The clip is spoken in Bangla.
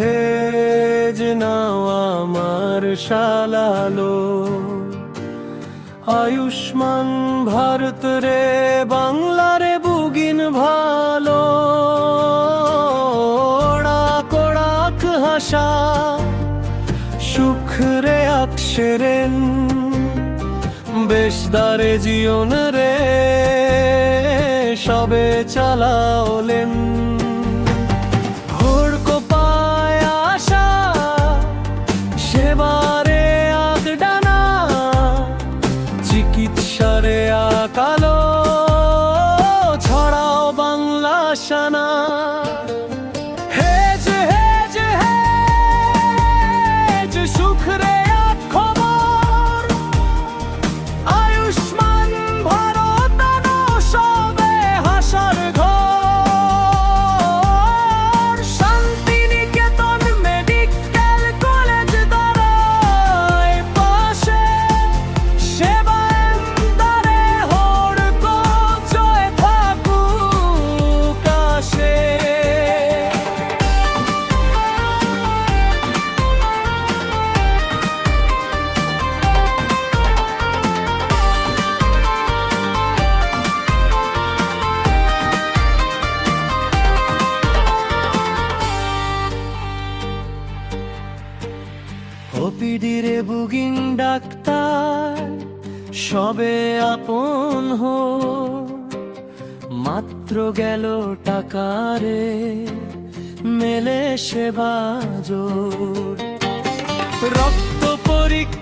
হেজ নাও আমার শালালো, আয়ুষ্মান ভারত রে বাংলারে বুগিন ভালো। কোড়াক হাসা সুখ রে আকশেরেন, বেশদারে জীবন রে সবে চালাওলেন। হোড়কো পায় আশা সেবারে আগ ডানা, চিকিৎসারে আকালো ছড়াও বাংলা শানা। হেজ হেজ হেজ সুখ রে আগ খবর, আয়ুষ্মান ভারত আনো সবে হাসার ঘর। শান্তিনিকেতন মেডিকেল কলেজ দাঁড়ায় পাশে, সেবা এমদারে হোড়কো জয় থাকুক আশে। ওপিডি রে বুগিন ডাক্তার সবে আপন হো, মাত্র গেল টাকারে মেলে সেবা জোর। রক্ত পরীক্ষা